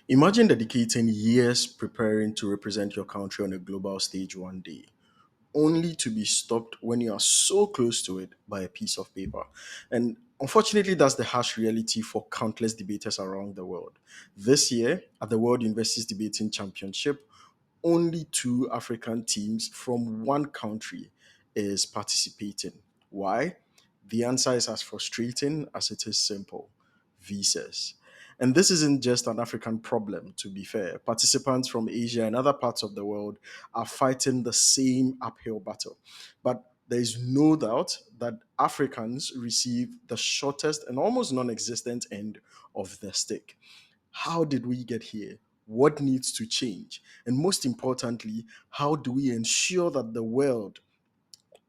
Imagine dedicating years preparing to represent your country on a global stage one day, only to be stopped when you are so close to it by a piece of paper. And unfortunately, that's the harsh reality for countless debaters around the world. This year, at the World Universities Debating Championship, only two African teams from one country is participating. Why? The answer is as frustrating as it is simple: visas. And this isn't just an African problem, to be fair. Participants from Asia and other parts of the world are fighting the same uphill battle. But there is no doubt that Africans receive the shortest and almost non existent end of the stick. How did we get here? What needs to change? And most importantly, how do we ensure that the world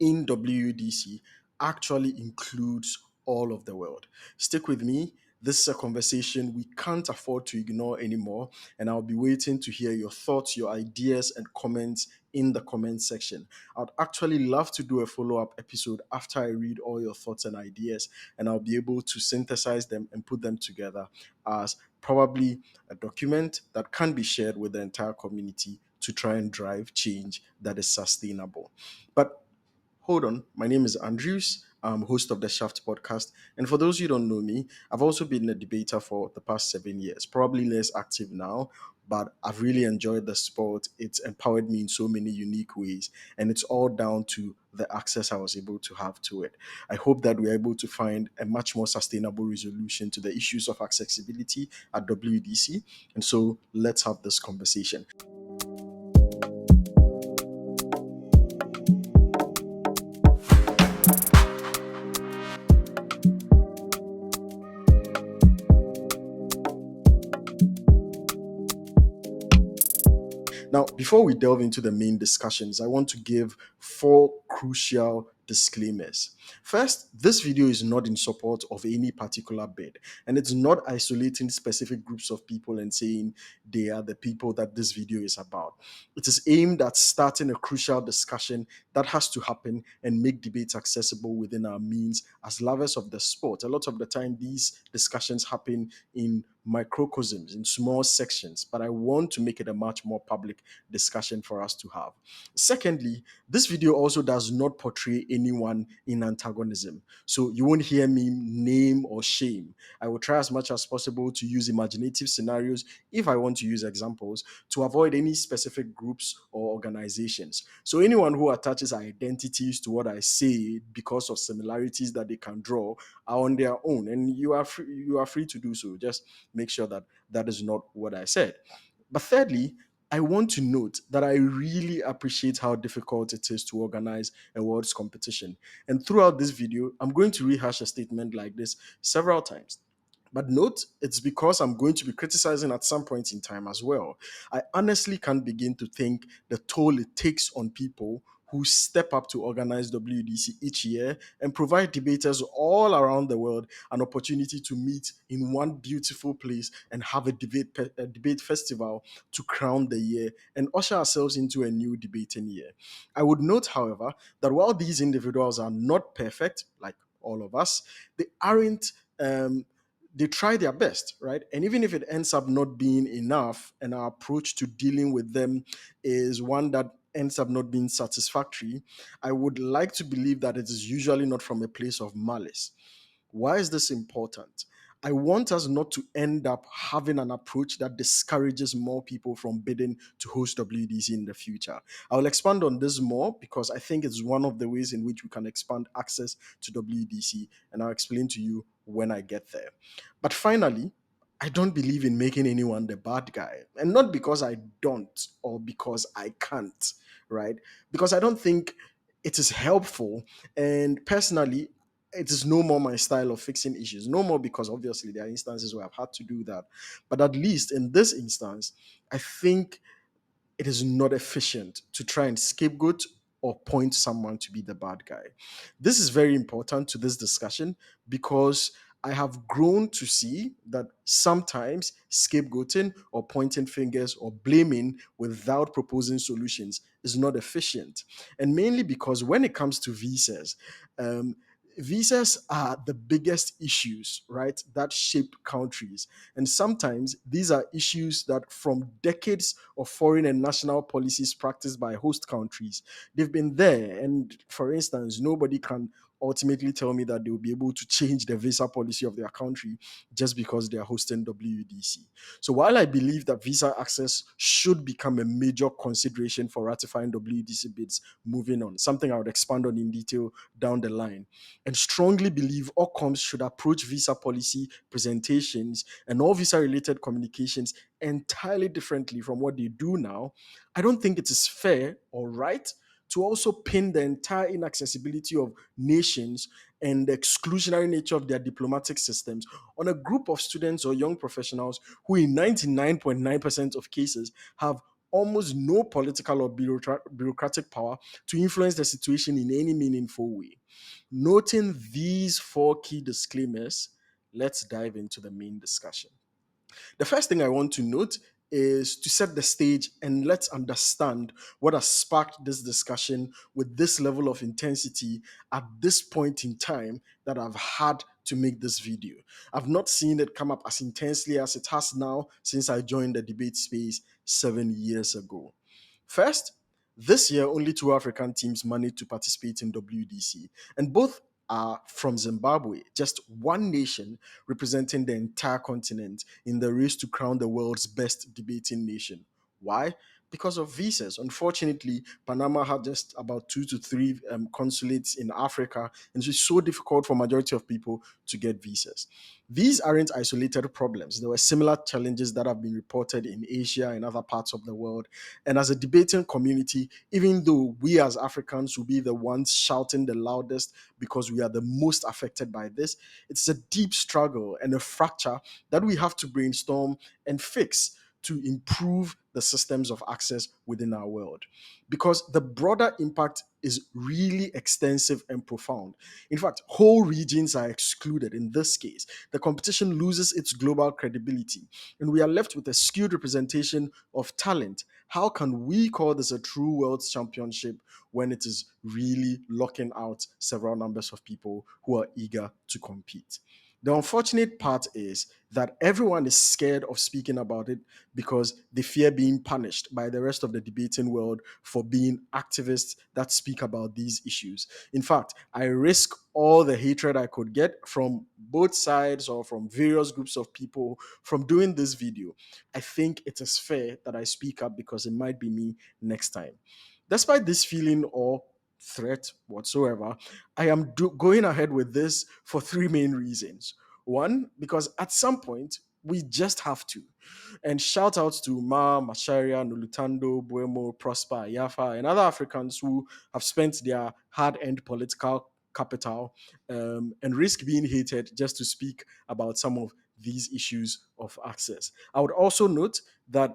in WUDC actually includes all of the world? Stick with me. This is a conversation we can't afford to ignore anymore, and I'll be waiting to hear your thoughts, your ideas, and comments in the comment section. I'd actually love to do a follow up episode after I read all your thoughts and ideas, and I'll be able to synthesize them and put them together as probably a document that can be shared with the entire community to try and drive change that is sustainable. But hold on, my name is Andrews. I'm host of the Shaft podcast. And for those who don't know me, I've also been a debater for the past 7 years, probably less active now, but I've really enjoyed the sport. It's empowered me in so many unique ways, and it's all down to the access I was able to have to it. I hope that we're able to find a much more sustainable resolution to the issues of accessibility at WDC. And so let's have this conversation. Now, before we delve into the main discussions, I want to give four crucial disclaimers. First, this video is not in support of any particular bid, and it's not isolating specific groups of people and saying they are the people that this video is about. It is aimed at starting a crucial discussion that has to happen and make debates accessible within our means as lovers of the sport. A lot of the time, these discussions happen in microcosms, in small sections, but I want to make it a much more public discussion for us to have. Secondly, this video also does not portray anyone in antagonism. So you won't hear me name or shame. I will try as much as possible to use imaginative scenarios if I want to use examples to avoid any specific groups or organizations. So anyone who attaches identities to what I say because of similarities that they can draw are on their own, and you are free to do so. Just make sure that that is not what I said. But thirdly, I want to note that I really appreciate how difficult it is to organize a world's competition. And throughout this video, I'm going to rehash a statement like this several times. But note, it's because I'm going to be criticizing at some point in time as well. I honestly can't begin to think the toll it takes on people who step up to organize WDC each year and provide debaters all around the world an opportunity to meet in one beautiful place and have a debate festival to crown the year and usher ourselves into a new debating year. I would note, however, that while these individuals are not perfect, like all of us, they aren't. They try their best, right? And even if it ends up not being enough, and our approach to dealing with them is one that ends up not being satisfactory, I would like to believe that it is usually not from a place of malice. Why is this important? I want us not to end up having an approach that discourages more people from bidding to host WDC in the future. I will expand on this more because I think it's one of the ways in which we can expand access to WDC, and I'll explain to you when I get there. But finally, I don't believe in making anyone the bad guy. And not because I don't or because I can't, right? Because I don't think it is helpful. And personally, it is no more my style of fixing issues. No more because obviously there are instances where I've had to do that. But at least in this instance, I think it is not efficient to try and scapegoat or point someone to be the bad guy. This is very important to this discussion because I have grown to see that sometimes scapegoating or pointing fingers or blaming without proposing solutions is not efficient. And mainly because when it comes to visas, um, Visas are the biggest issues, right, that shape countries. And sometimes these are issues that, from decades of foreign and national policies practiced by host countries, they've been there. And for instance, nobody can ultimately tell me that they will be able to change the visa policy of their country just because they are hosting WUDC. So while I believe that visa access should become a major consideration for ratifying WUDC bids moving on, something I would expand on in detail down the line, and strongly believe OCOMs should approach visa policy presentations and all visa related communications entirely differently from what they do now, I don't think it is fair or right to also pin the entire inaccessibility of nations and the exclusionary nature of their diplomatic systems on a group of students or young professionals who, in 99.9% of cases, have almost no political or bureaucratic power to influence the situation in any meaningful way. Noting these four key disclaimers, let's dive into the main discussion. The first thing I want to note is to set the stage and let's understand what has sparked this discussion with this level of intensity at this point in time that I've had to make this video. I've not seen it come up as intensely as it has now since I joined the debate space 7 years ago. First, this year only two African teams managed to participate in WDC, and both are from Zimbabwe, just one nation representing the entire continent in the race to crown the world's best debating nation. Why? Because of visas. Unfortunately, Panama had just about two to three consulates in Africa, and it's so difficult for majority of people to get visas. These aren't isolated problems. There were similar challenges that have been reported in Asia and other parts of the world. And as a debating community, even though we as Africans will be the ones shouting the loudest because we are the most affected by this, it's a deep struggle and a fracture that we have to brainstorm and fix to improve the systems of access within our world. Because the broader impact is really extensive and profound. In fact, whole regions are excluded in this case. The competition loses its global credibility, and we are left with a skewed representation of talent. How can we call this a true world championship when it is really locking out several numbers of people who are eager to compete? The unfortunate part is that everyone is scared of speaking about it because they fear being punished by the rest of the debating world for being activists that speak about these issues. In fact, I risk all the hatred I could get from both sides or from various groups of people from doing this video. I think it is fair that I speak up because it might be me next time. Despite this feeling or threat whatsoever, I am going ahead with this for three main reasons. One, because at some point, we just have to. And shout outs to Ma, Macharia, Nulutando, Buemo, Prosper, Yafa, and other Africans who have spent their hard earned political capital and risk being hated just to speak about some of these issues of access. I would also note that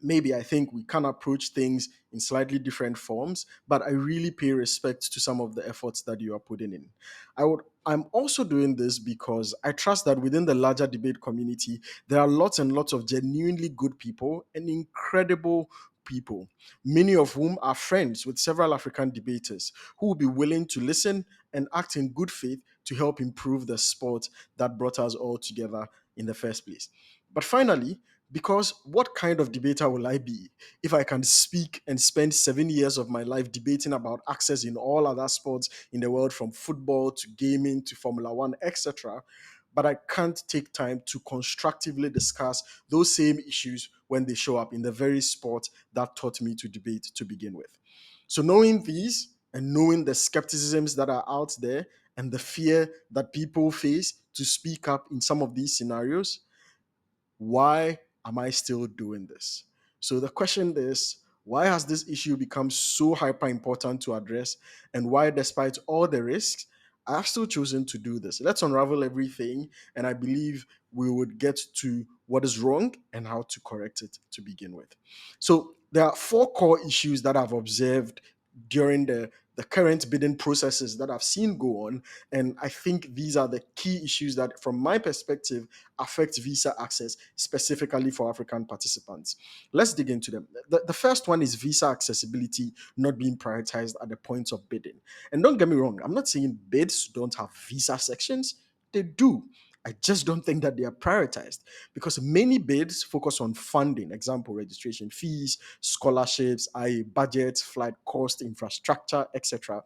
maybe I think we can approach things in slightly different forms, but I really pay respect to some of the efforts that you are putting in. I'm also doing this because I trust that within the larger debate community, there are lots and lots of genuinely good people and incredible people, many of whom are friends with several African debaters who will be willing to listen and act in good faith to help improve the sport that brought us all together in the first place. But finally, because what kind of debater will I be if I can speak and spend 7 years of my life debating about access in all other sports in the world, from football to gaming to Formula One, etc., but I can't take time to constructively discuss those same issues when they show up in the very sport that taught me to debate to begin with. So, knowing these and knowing the skepticisms that are out there and the fear that people face to speak up in some of these scenarios, why am I still doing this? So the question is, why has this issue become so hyper important to address? And why, despite all the risks, I've still chosen to do this? Let's unravel everything. And I believe we would get to what is wrong and how to correct it to begin with. So there are four core issues that I've observed during the current bidding processes that I've seen go on. And I think these are the key issues that, from my perspective, affect visa access specifically for African participants. Let's dig into them. The first one is visa accessibility not being prioritized at the point of bidding. And don't get me wrong, I'm not saying bids don't have visa sections, they do. I just don't think that they are prioritized because many bids focus on funding, example, registration fees, scholarships, i.e., budget, flight cost, infrastructure, etc.,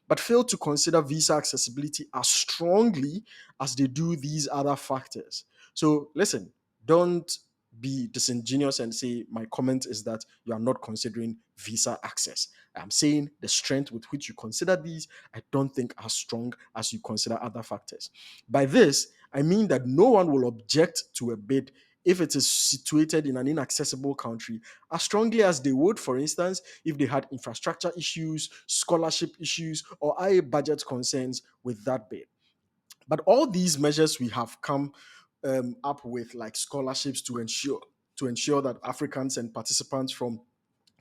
but fail to consider visa accessibility as strongly as they do these other factors. So, listen, don't be disingenuous and say my comment is that you are not considering visa access. I'm saying the strength with which you consider these, I don't think as strong as you consider other factors. By this, I mean that no one will object to a bid if it is situated in an inaccessible country as strongly as they would, for instance, if they had infrastructure issues, scholarship issues, or high budget concerns with that bid. But all these measures we have come up with, like scholarships to ensure that Africans and participants from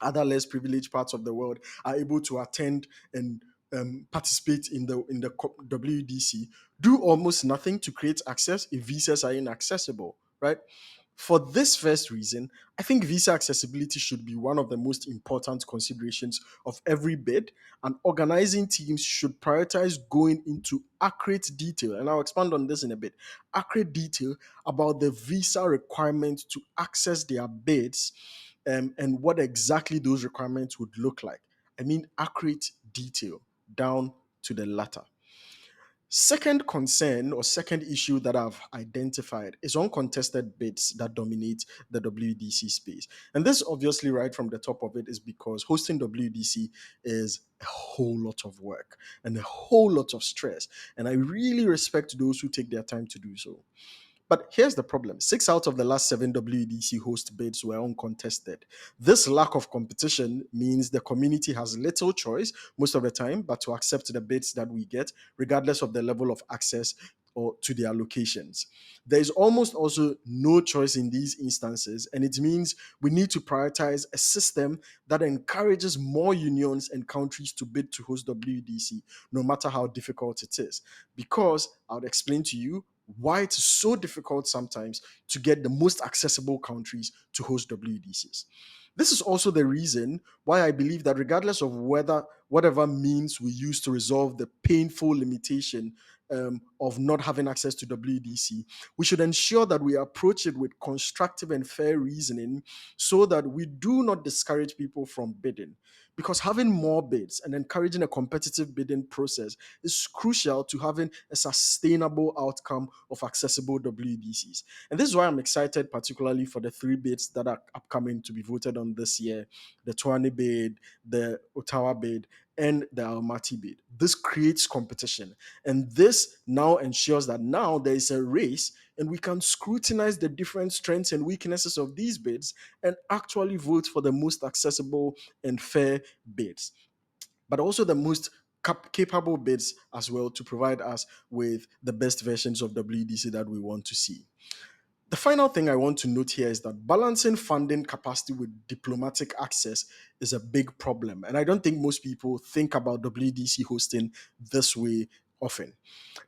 other less privileged parts of the world are able to attend and participate in the WDC, do almost nothing to create access if visas are inaccessible, right? For this first reason, I think visa accessibility should be one of the most important considerations of every bid, and organizing teams should prioritize going into accurate detail. And I'll expand on this in a bit. Accurate detail about the visa requirements to access their bids, and what exactly those requirements would look like. I mean, accurate detail down to the letter. Second concern or second issue that I've identified is uncontested bids that dominate the WDC space. And this, obviously, right from the top of it, is because hosting WDC is a whole lot of work and a whole lot of stress. And I really respect those who take their time to do so. But here's the problem: six out of the last seven WEDC host bids were uncontested. This lack of competition means the community has little choice most of the time but to accept the bids that we get, regardless of the level of access or to their locations. There is almost also no choice in these instances, and it means we need to prioritize a system that encourages more unions and countries to bid to host WEDC, no matter how difficult it is. Because I'll explain to you why it's so difficult sometimes to get the most accessible countries to host WDCs. This is also the reason why I believe that regardless of whatever means we use to resolve the painful limitation of not having access to WDC, we should ensure that we approach it with constructive and fair reasoning so that we do not discourage people from bidding. Because having more bids and encouraging a competitive bidding process is crucial to having a sustainable outcome of accessible WDCs. And this is why I'm excited, particularly for the three bids that are upcoming to be voted on this year: the Tuani bid, the Ottawa bid, and the Almaty bid. This creates competition. And this now ensures that now there is a race and we can scrutinize the different strengths and weaknesses of these bids and actually vote for the most accessible and fair bids, but also the most capable bids as well, to provide us with the best versions of WDC that we want to see. The final thing I want to note here is that balancing funding capacity with diplomatic access is a big problem. And I don't think most people think about WDC hosting this way often.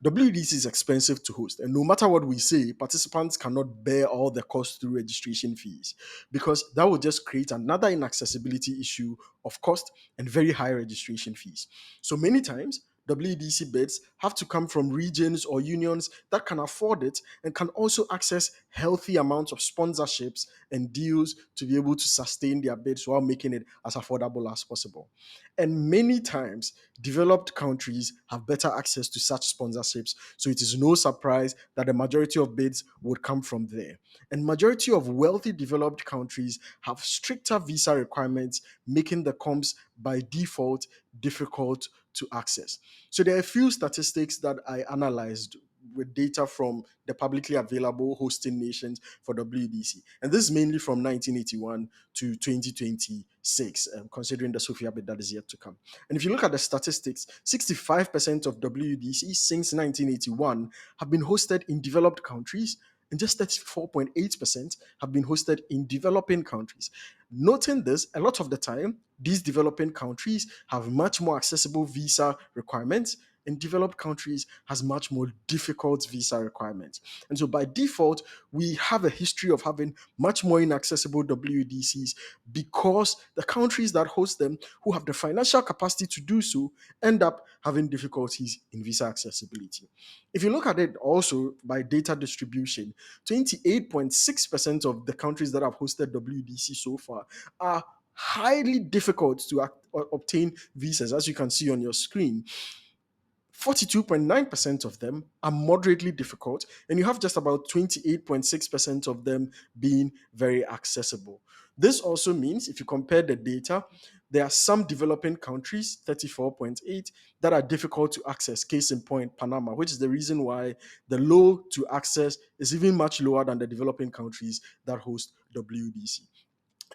WDC is expensive to host, and no matter what we say, participants cannot bear all the costs through registration fees, because that would just create another inaccessibility issue of cost and very high registration fees. So many times, WDC bids have to come from regions or unions that can afford it and can also access healthy amounts of sponsorships and deals to be able to sustain their bids while making it as affordable as possible. And many times, developed countries have better access to such sponsorships, so it is no surprise that the majority of bids would come from there. And majority of wealthy developed countries have stricter visa requirements, making the comps by default difficult to access. So there are a few statistics that I analyzed with data from the publicly available hosting nations for WDC. And this is mainly from 1981 to 2026, considering the Sofia bid that is yet to come. And if you look at the statistics, 65% of WDC since 1981 have been hosted in developed countries, and just 34.8% have been hosted in developing countries. Noting this, a lot of the time, these developing countries have much more accessible visa requirements, and developed countries has much more difficult visa requirements. And so by default, we have a history of having much more inaccessible WDCs because the countries that host them, who have the financial capacity to do so, end up having difficulties in visa accessibility. If you look at it also by data distribution, 28.6% of the countries that have hosted WDC so far are highly difficult to obtain visas, as you can see on your screen. 42.9% of them are moderately difficult, and you have just about 28.6% of them being very accessible. This also means if you compare the data, there are some developing countries, 34.8, that are difficult to access. Case in point, Panama, which is the reason why the low to access is even much lower than the developing countries that host WDC.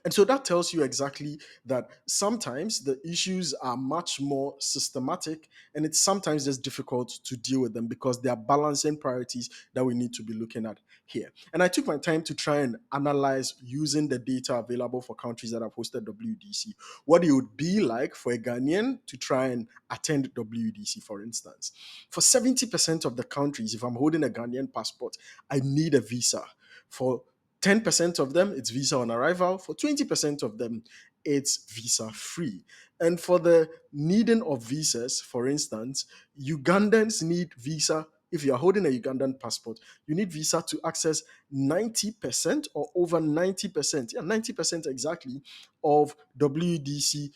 And so that tells you exactly that sometimes the issues are much more systematic, and it's sometimes just difficult to deal with them because they are balancing priorities that we need to be looking at here. And I took my time to try and analyze using the data available for countries that have hosted WDC, what it would be like for a Ghanaian to try and attend WDC, for instance. For 70% of the countries, if I'm holding a Ghanaian passport, I need a visa. For 10% of them, it's visa on arrival. For 20% of them, it's visa free. And for the needing of visas, for instance, Ugandans need visa. If you're holding a Ugandan passport, you need visa to access 90% or over 90%, yeah, 90% exactly of WDC,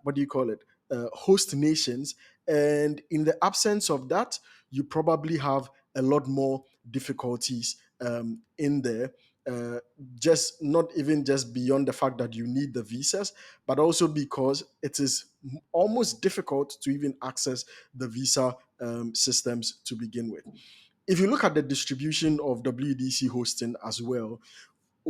what do you call it, host nations. And in the absence of that, you probably have a lot more difficulties in there, uh, just not even just beyond the fact that you need the visas, but also because it is almost difficult to even access the visa systems to begin with. If you look at the distribution of WDC hosting as well,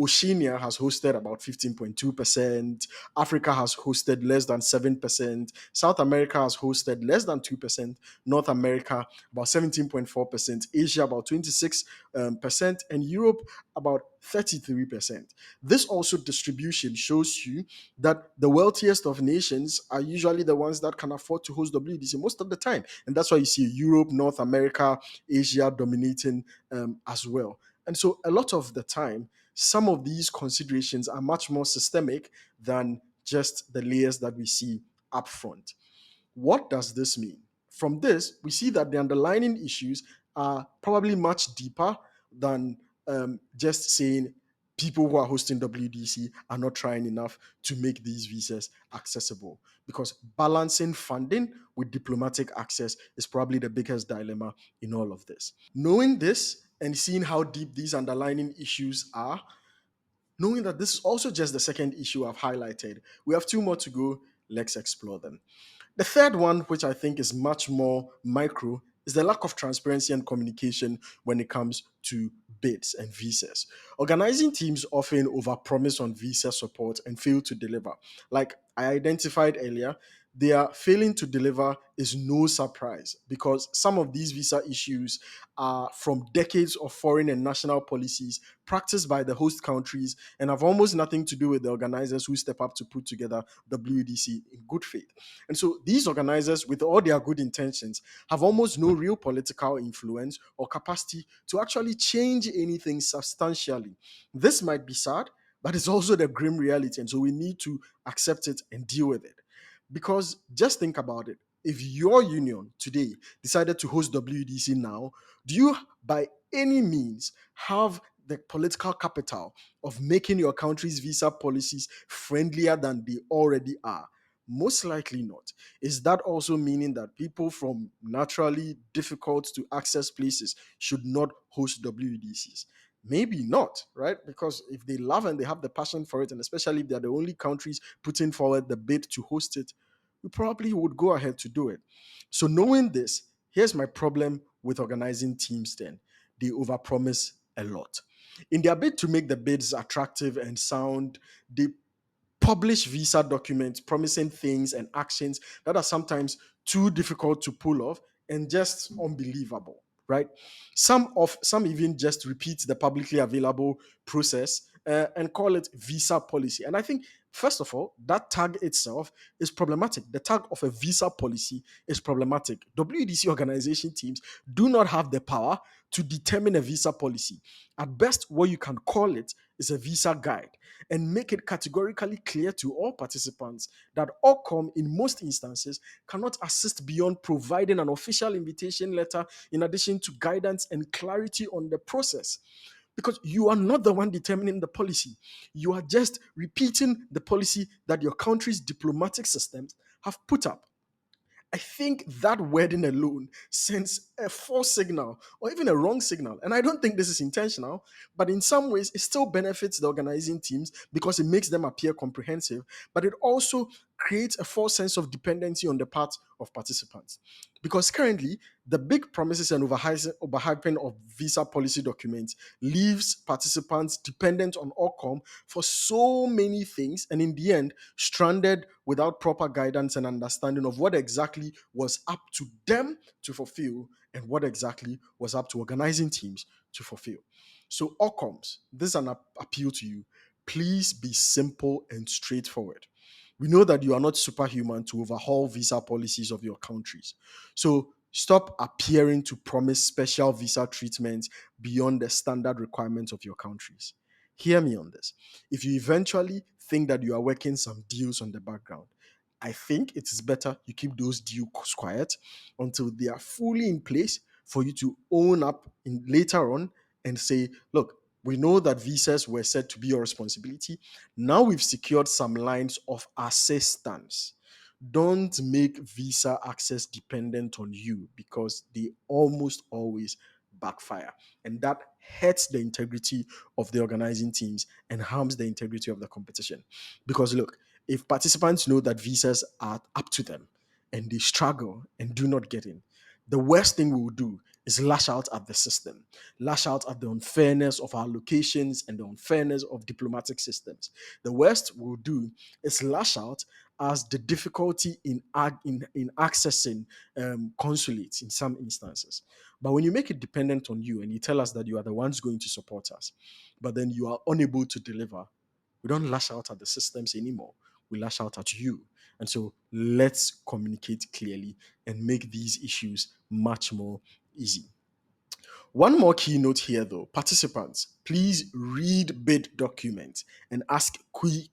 Oceania has hosted about 15.2%. Africa has hosted less than 7%. South America has hosted less than 2%. North America, about 17.4%. Asia, about 26%. And Europe, about 33%. This also distribution shows you that the wealthiest of nations are usually the ones that can afford to host WDC most of the time. And that's why you see Europe, North America, Asia dominating as well. And so a lot of the time, some of these considerations are much more systemic than just the layers that we see up front. What does this mean? From this, we see that the underlying issues are probably much deeper than just saying people who are hosting WDC are not trying enough to make these visas accessible. Because balancing funding with diplomatic access is probably the biggest dilemma in all of this. Knowing this and seeing how deep these underlying issues are, knowing that this is also just the second issue I've highlighted, we have two more to go. Let's explore them. The third one, which I think is much more micro, is the lack of transparency and communication when it comes to bids and visas. Organizing teams often overpromise on visa support and fail to deliver. Like I identified earlier, their failing to deliver is no surprise because some of these visa issues are from decades of foreign and national policies practiced by the host countries and have almost nothing to do with the organizers who step up to put together WDC in good faith. And so these organizers, with all their good intentions, have almost no real political influence or capacity to actually change anything substantially. This might be sad, but it's also the grim reality. And so we need to accept it and deal with it. Because just think about it. If your union today decided to host WDC now, do you by any means have the political capital of making your country's visa policies friendlier than they already are? Most likely not. Is that also meaning that people from naturally difficult to access places should not host WDCs? Maybe not, right? Because if they love and they have the passion for it, and especially if they're the only countries putting forward the bid to host it, we probably would go ahead to do it. So, knowing this, here's my problem with organizing teams then. They overpromise a lot. In their bid to make the bids attractive and sound, they publish visa documents promising things and actions that are sometimes too difficult to pull off and just unbelievable. right? Some even just repeat the publicly available process and call it visa policy. And I think, first of all, that tag itself is problematic. The tag of a visa policy is problematic. WDC organization teams do not have the power to determine a visa policy. At best, what you can call it is a visa guide, and make it categorically clear to all participants that OCOM, in most instances, cannot assist beyond providing an official invitation letter in addition to guidance and clarity on the process. Because you are not the one determining the policy. You are just repeating the policy that your country's diplomatic systems have put up. I think that wording alone sends a false signal or even a wrong signal. And I don't think this is intentional, but in some ways, it still benefits the organizing teams because it makes them appear comprehensive, but it also creates a false sense of dependency on the part of participants. Because currently, the big promises and overhyping of visa policy documents leaves participants dependent on OCOM for so many things, and in the end, stranded without proper guidance and understanding of what exactly was up to them to fulfill and what exactly was up to organizing teams to fulfill. So, OCOMs, this is an appeal to you. Please be simple and straightforward. We know that you are not superhuman to overhaul visa policies of your countries. So stop appearing to promise special visa treatments beyond the standard requirements of your countries. Hear me on this. If you eventually think that you are working some deals on the background, I think it is better you keep those deals quiet until they are fully in place for you to own up in later on and say, look, we know that visas were said to be your responsibility. Now we've secured some lines of assistance. Don't make visa access dependent on you because they almost always backfire. And that hurts the integrity of the organizing teams and harms the integrity of the competition. Because look, if participants know that visas are up to them and they struggle and do not get in, the worst thing we will do is lash out at the system, lash out at the unfairness of our locations and the unfairness of diplomatic systems. The worst we'll do is lash out as the difficulty in accessing consulates in some instances. But when you make it dependent on you and you tell us that you are the ones going to support us, but then you are unable to deliver, we don't lash out at the systems anymore. We lash out at you. And so let's communicate clearly and make these issues much more easy. One more keynote here, though. Participants, please read bid documents and ask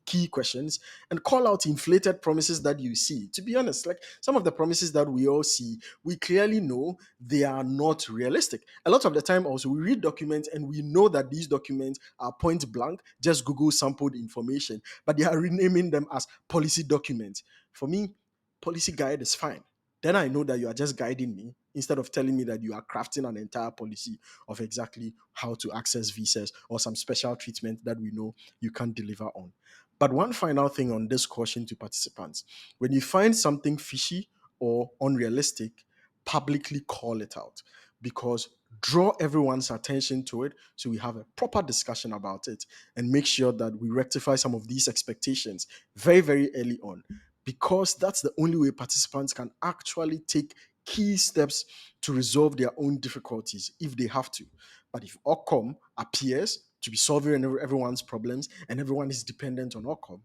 key questions and call out inflated promises that you see. To be honest, like some of the promises that we all see, we clearly know they are not realistic. A lot of the time, also, we read documents and we know that these documents are point blank, just Google sampled information, but they are renaming them as policy documents. For me, policy guide is fine. Then I know that you are just guiding me instead of telling me that you are crafting an entire policy of exactly how to access visas or some special treatment that we know you can't deliver on. But one final thing on this caution to participants: when you find something fishy or unrealistic, publicly call it out, because draw everyone's attention to it so we have a proper discussion about it and make sure that we rectify some of these expectations very, very early on, because that's the only way participants can actually take key steps to resolve their own difficulties if they have to. But if OCOM appears to be solving everyone's problems and everyone is dependent on OCOM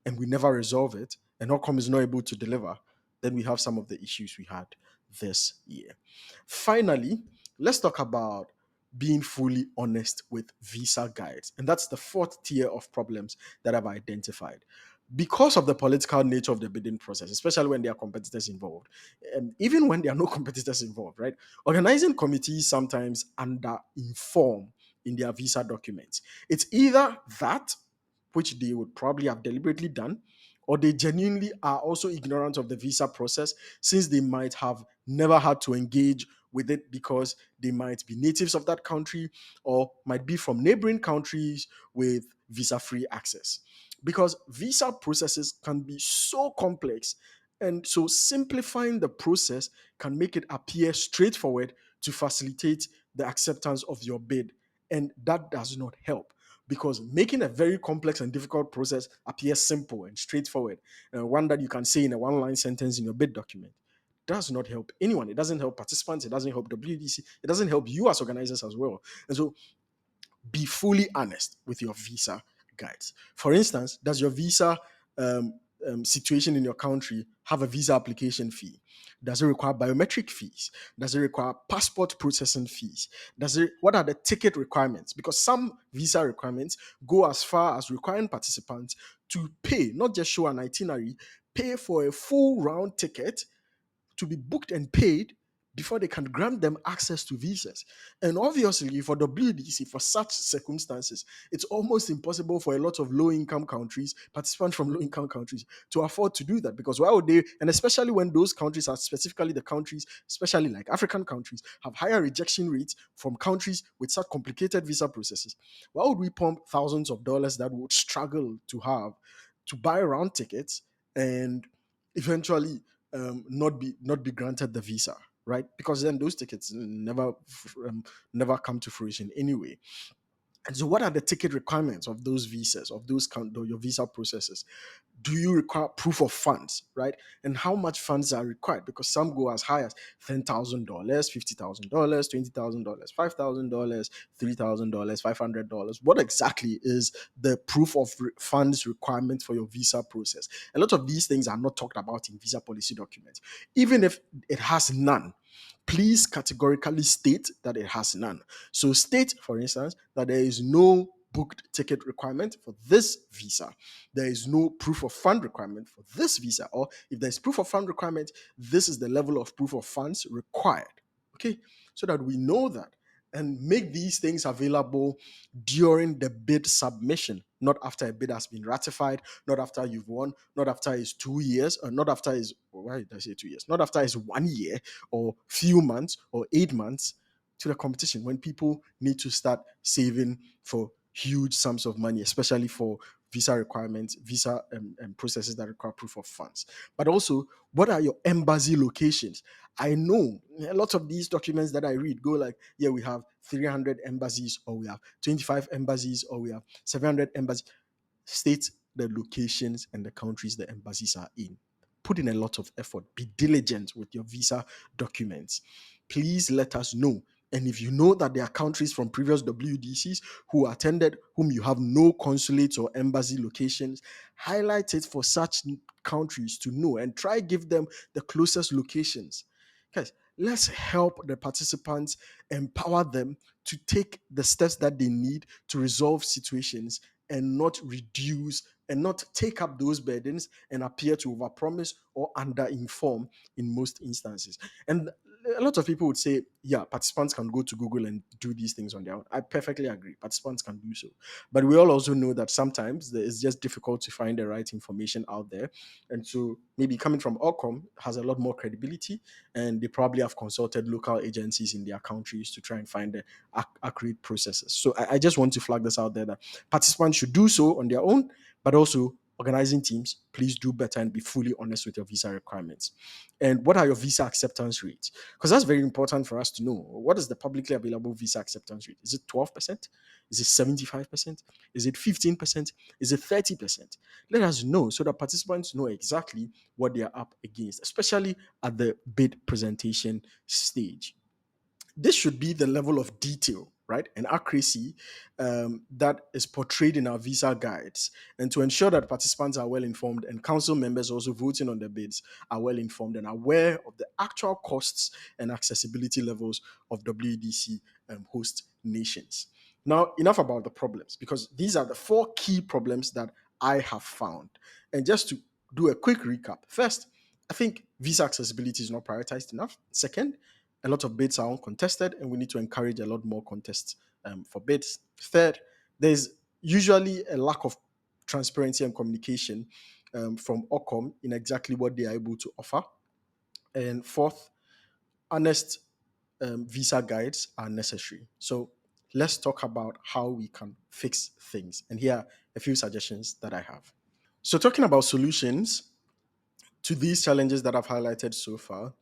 and we never resolve it and OCOM is not able to deliver, then we have some of the issues we had this year. Finally, let's talk about being fully honest with visa guides. And that's the fourth tier of problems that I've identified. Because of the political nature of the bidding process, especially when there are competitors involved, and even when there are no competitors involved, right? Organizing committees sometimes under-inform in their visa documents. It's either that, which they would probably have deliberately done, or they genuinely are also ignorant of the visa process, since they might have never had to engage with it because they might be natives of that country or might be from neighboring countries with visa free access. Because visa processes can be so complex, and so simplifying the process can make it appear straightforward to facilitate the acceptance of your bid. And that does not help, because making a very complex and difficult process appear simple and straightforward, one that you can say in a one line sentence in your bid document, does not help anyone. It doesn't help participants. It doesn't help WDC. It doesn't help you as organizers as well. And so be fully honest with your visa guides. For instance, does your visa situation in your country have a visa application fee? Does it require biometric fees? Does it require passport processing fees? What are the ticket requirements? Because some visa requirements go as far as requiring participants to pay, not just show an itinerary, pay for a full round ticket to be booked and paid before they can grant them access to visas. And obviously, for WDC, for such circumstances, it's almost impossible for a lot of low income countries, participants from low income countries, to afford to do that. Because why would they, and especially when those countries are specifically the countries, especially like African countries, have higher rejection rates from countries with such complicated visa processes, why would we pump thousands of dollars that would struggle to have to buy round tickets and eventually not be granted the visa, right? Because then those tickets never come to fruition anyway. And so, what are the ticket requirements of those visas, of your visa processes? Do you require proof of funds, right? And how much funds are required? Because some go as high as $10,000, $50,000, $20,000, $5,000, $3,000, $500. What exactly is the proof of funds requirement for your visa process? A lot of these things are not talked about in visa policy documents. Even if it has none, please categorically state that it has none. So state, for instance, that there is no booked ticket requirement for this visa. There is no proof of fund requirement for this visa. Or if there's proof of fund requirement, this is the level of proof of funds required. Okay, so that we know that and make these things available during the bid submission, not after a bid has been ratified, not after you've won, not after it's 2 years, or not after it's, why did I say 2 years? Not after it's 1 year or few months or 8 months to the competition, when people need to start saving for huge sums of money, especially for visa requirements, visa processes that require proof of funds. But also, what are your embassy locations? I know a lot of these documents that I read go like, yeah, we have 300 embassies, or we have 25 embassies, or we have 700 embassies. State the locations and the countries the embassies are in. Put in a lot of effort. Be diligent with your visa documents. Please let us know. And if you know that there are countries from previous WDCs who attended whom you have no consulates or embassy locations, highlight it for such countries to know and try give them the closest locations. Guys, let's help the participants, empower them to take the steps that they need to resolve situations and not reduce and not take up those burdens and appear to overpromise or underinform in most instances. And a lot of people would say, yeah, participants can go to Google and do these things on their own. I perfectly agree. Participants can do so. But we all also know that sometimes it's just difficult to find the right information out there. And so maybe coming from Ocom has a lot more credibility, and they probably have consulted local agencies in their countries to try and find the accurate processes. So I just want to flag this out there that participants should do so on their own, but also organizing teams, please do better and be fully honest with your visa requirements. And what are your visa acceptance rates? Because that's very important for us to know. What is the publicly available visa acceptance rate? Is it 12%? Is it 75%? Is it 15%? Is it 30%? Let us know so that participants know exactly what they are up against, especially at the bid presentation stage. This should be the level of detail, right, and accuracy that is portrayed in our visa guides. And to ensure that participants are well informed and council members also voting on the bids are well informed and aware of the actual costs and accessibility levels of WDC host nations. Now, enough about the problems, because these are the four key problems that I have found. And just to do a quick recap: first, I think visa accessibility is not prioritized enough. Second, a lot of bids are uncontested, and we need to encourage a lot more contests for bids. Third, there's usually a lack of transparency and communication from Ocom in exactly what they are able to offer. And fourth, honest visa guides are necessary. So let's talk about how we can fix things. And here are a few suggestions that I have. So, talking about solutions to these challenges that I've highlighted so far,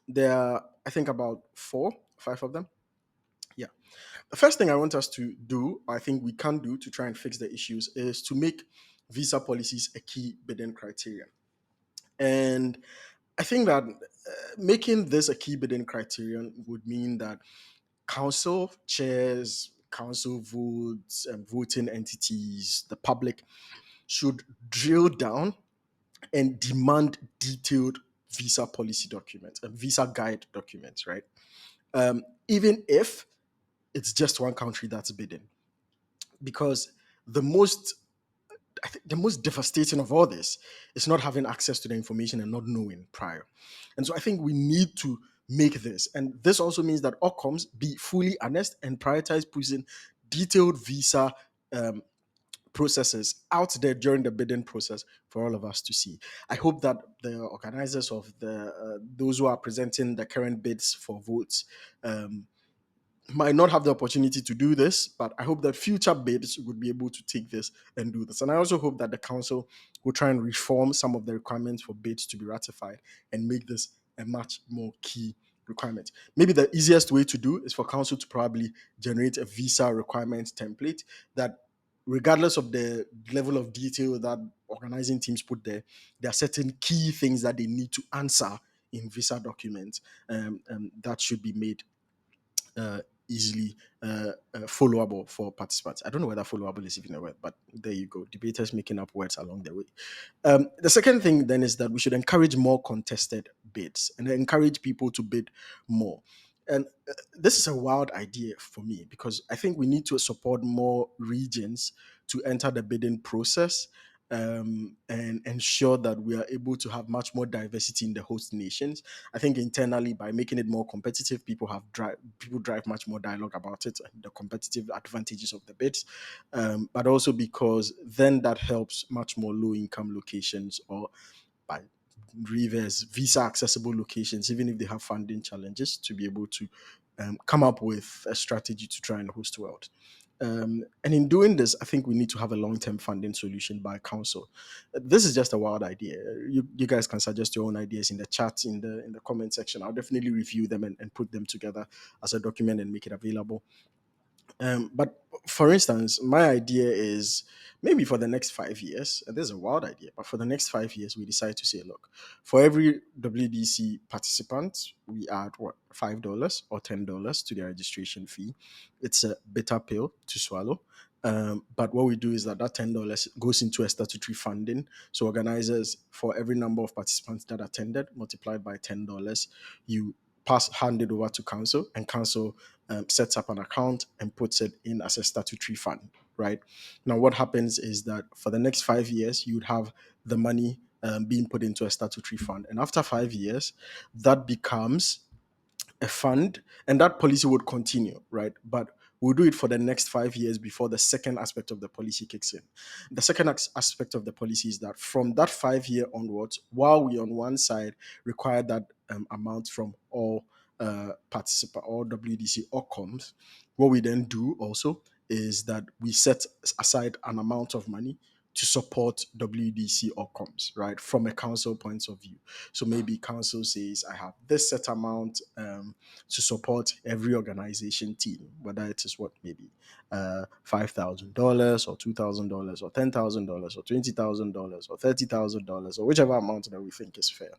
there are, I think, about 5 of them. Yeah. The first thing I want us to do, I think we can do to try and fix the issues, is to make visa policies a key bidding criterion. And I think that Making this a key bidding criterion would mean that council chairs, council votes, and voting entities, the public should drill down and demand detailed visa policy documents and visa guide documents, right? Even if it's just one country that's bidding, because the most I think the most devastating of all this is not having access to the information and not knowing prior. And so I think we need to make this. And this also means that outcomes be fully honest and prioritize pushing detailed visa um, processes out there during the bidding process for all of us to see. I hope that the organizers of the those who are presenting the current bids for votes might not have the opportunity to do this, but I hope that future bids would be able to take this and do this. And I also hope that the council will try and reform some of the requirements for bids to be ratified and make this a much more key requirement. Maybe the easiest way to do is for council to probably generate a visa requirement template that, regardless of the level of detail that organizing teams put there, there are certain key things that they need to answer in visa documents that should be made uh, easily followable for participants. I don't know whether followable is even a word, but there you go. Debaters making up words along the way. The second thing then is that we should encourage more contested bids and encourage people to bid more. And this is a wild idea for me because I think we need to support more regions to enter the bidding process and ensure that we are able to have much more diversity in the host nations. I think internally, by making it more competitive, people drive much more dialogue about it and the competitive advantages of the bids. But also because then that helps much more low income locations or by rivers, visa accessible locations, even if they have funding challenges, to be able to come up with a strategy to try and host well. And in doing this, I think we need to have a long-term funding solution by council. This is just a wild idea. You guys can suggest your own ideas in the chat, in the comment section. I'll definitely review them and put them together as a document and make it available. But for instance, my idea is maybe for the next 5 years, and this is a wild idea, but for the next 5 years, we decide to say, look, for every WDC participant, we add what, $5 or $10 to their registration fee. It's a bitter pill to swallow. But what we do is that $10 goes into a statutory funding. So organizers, for every number of participants that attended, multiplied by $10, you hand it over to council, and council sets up an account and puts it in as a statutory fund, right? Now, what happens is that for the next 5 years, you would have the money being put into a statutory fund. And after 5 years, that becomes a fund, and that policy would continue, right? But we'll do it for the next 5 years before the second aspect of the policy kicks in. The second aspect of the policy is that from that 5 year onwards, while we on one side require that amount from all all WDC outcomes, what we then do also is that we set aside an amount of money to support WDC outcomes, right? From a council point of view. So maybe council says, I have this set amount to support every organization team, whether it is what, maybe $5,000 or $2,000 or $10,000 or $20,000 or $30,000 or whichever amount that we think is fair.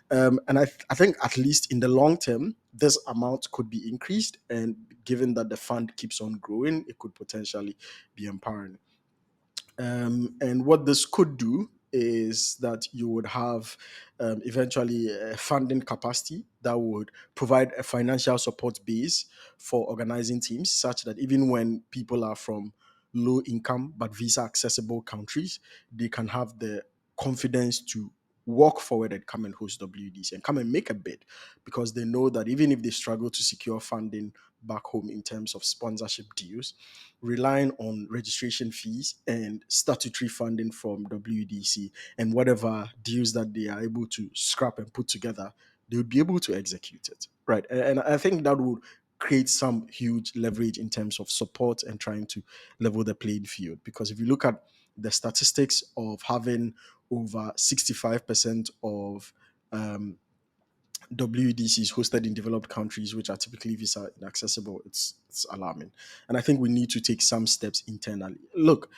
And I think at least in the long term, this amount could be increased. And given that the fund keeps on growing, it could potentially be empowering. And what this could do is that you would have eventually a funding capacity that would provide a financial support base for organizing teams, such that even when people are from low income but visa accessible countries, they can have the confidence to walk forward and come and host WDs and come and make a bid, because they know that even if they struggle to secure funding back home in terms of sponsorship deals, relying on registration fees and statutory funding from WDC and whatever deals that they are able to scrap and put together, they would be able to execute it. Right. And I think that would create some huge leverage in terms of support and trying to level the playing field. Because if you look at the statistics of having over 65% of WDCs hosted in developed countries, which are typically visa inaccessible, it's alarming. And I think we need to take some steps internally. Look,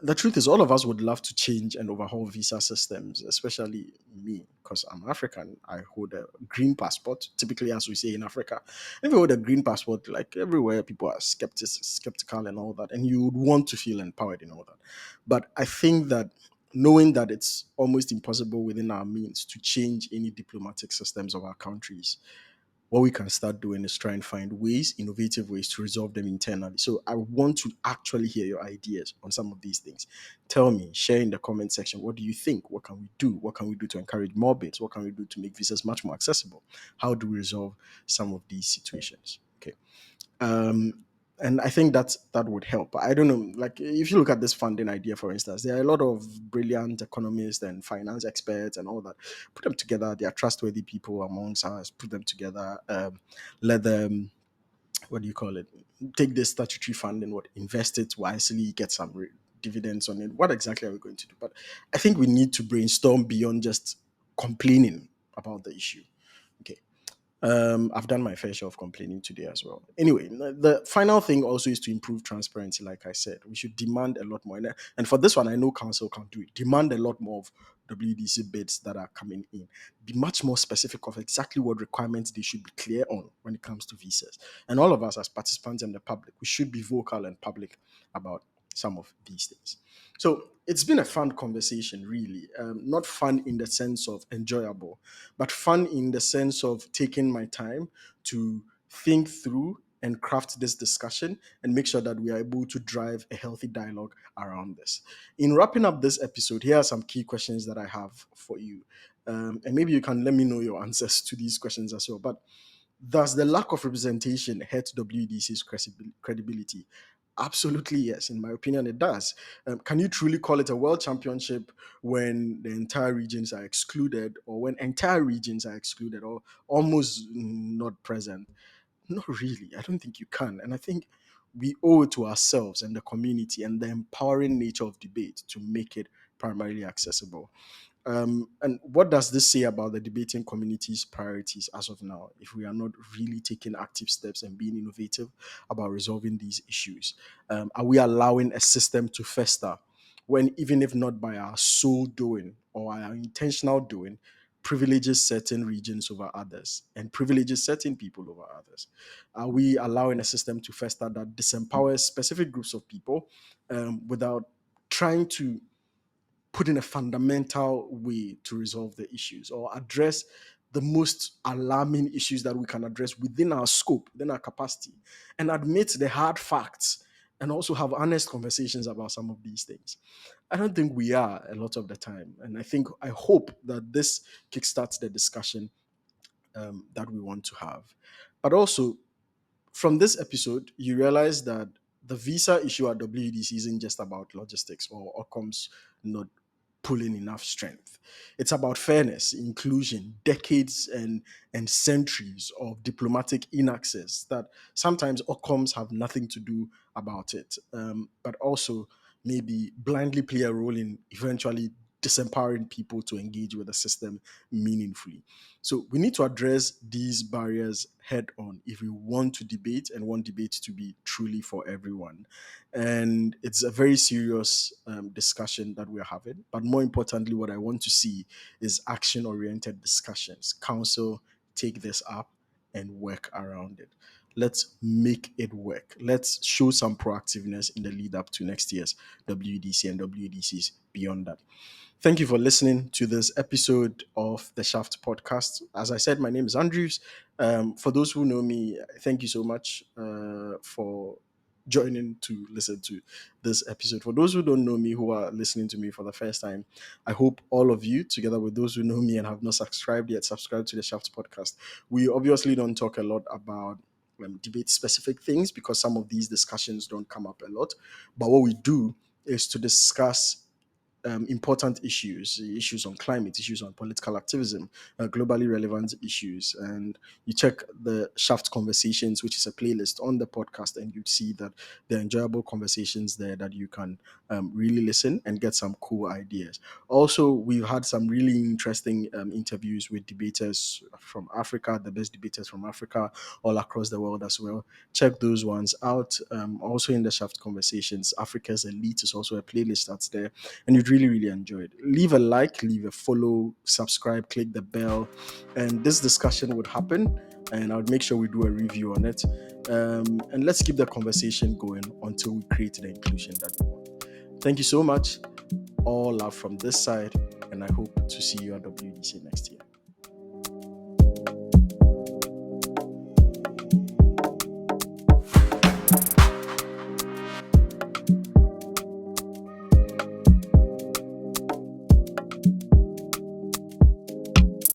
The truth is, all of us would love to change and overhaul visa systems, especially me, because I'm African. I hold a green passport, typically, as we say in Africa. If you hold a green passport, like everywhere, people are skeptical and all that, and you would want to feel empowered and all that. But I think that knowing that it's almost impossible within our means to change any diplomatic systems of our countries, what we can start doing is try and find ways, innovative ways to resolve them internally. So I want to actually hear your ideas on some of these things. Tell me, share in the comment section. What do you think? What can we do? What can we do to encourage more bids? What can we do to make visas much more accessible? How do we resolve some of these situations? Okay. um and I think that would help. I don't know, like if you look at this funding idea, for instance, there are a lot of brilliant economists and finance experts and all that. Put them together, they are trustworthy people amongst us. Put them together, let them, what do you call it, take this statutory funding, what, invest it wisely, get some dividends on it. What exactly are we going to do? But I think we need to brainstorm beyond just complaining about the issue. Okay. I've done my fair share of complaining today as well. Anyway, the final thing also is to improve transparency. Like I said, we should demand a lot more. And for this one, I know council can do it. Demand a lot more of WDC bids that are coming in. Be much more specific of exactly what requirements they should be clear on when it comes to visas. And all of us as participants and the public, we should be vocal and public about some of these things. So it's been a fun conversation, really. Not fun in the sense of enjoyable, but fun in the sense of taking my time to think through and craft this discussion and make sure that we are able to drive a healthy dialogue around this. In wrapping up this episode, here are some key questions that I have for you. And maybe you can let me know your answers to these questions as well. But does the lack of representation hurt WDC's credibility? Absolutely, yes. In my opinion, it does. Can you truly call it a world championship when the entire regions are excluded, or when entire regions are excluded, or almost not present? Not really. I don't think you can. And I think we owe it to ourselves and the community and the empowering nature of debate to make it primarily accessible. And what does this say about the debating community's priorities as of now, if we are not really taking active steps and being innovative about resolving these issues? Are we allowing a system to fester when, even if not by our sole doing or our intentional doing, privileges certain regions over others and privileges certain people over others? Are we allowing a system to fester that disempowers specific groups of people without trying to put in a fundamental way to resolve the issues or address the most alarming issues that we can address within our scope, within our capacity, and admit the hard facts and also have honest conversations about some of these things? I don't think we are a lot of the time. And I hope that this kickstarts the discussion that we want to have. But also, from this episode, you realize that the visa issue at WDC isn't just about logistics or outcomes not pulling enough strength. It's about fairness, inclusion, decades and centuries of diplomatic inaccess that sometimes outcomes have nothing to do about it, but also maybe blindly play a role in eventually disempowering people to engage with the system meaningfully. So we need to address these barriers head on if we want to debate and want debate to be truly for everyone. And it's a very serious discussion that we're having. But more importantly, what I want to see is action oriented discussions. Council, take this up and work around it. Let's make it work. Let's show some proactiveness in the lead up to next year's WDC and WDCs beyond that. Thank you for listening to this episode of the Shaft podcast. As I said, my name is Andrews. For those who know me, thank you so much for joining to listen to this episode. For those who don't know me, who are listening to me for the first time, I hope all of you, together with those who know me and have not subscribed yet, subscribe to the Shaft podcast. We obviously don't talk a lot about debate specific things because some of these discussions don't come up a lot. But what we do is to discuss important issues on climate, issues on political activism, globally relevant issues. And you check the Shaft Conversations, which is a playlist on the podcast, and you'd see that there are enjoyable conversations there that you can really listen and get some cool ideas. Also, we've had some really interesting interviews with debaters from Africa, the best debaters from Africa, all across the world as well. Check those ones out. Also in the Shaft Conversations, Africa's Elite is also a playlist that's there, and you'd really, really enjoy it. Leave a like, leave a follow, subscribe, click the bell, and this discussion would happen, and I would make sure we do a review on it. And let's keep the conversation going until we create the inclusion that we want. Thank you so much. All love from this side, and I hope to see you at WUDC next year.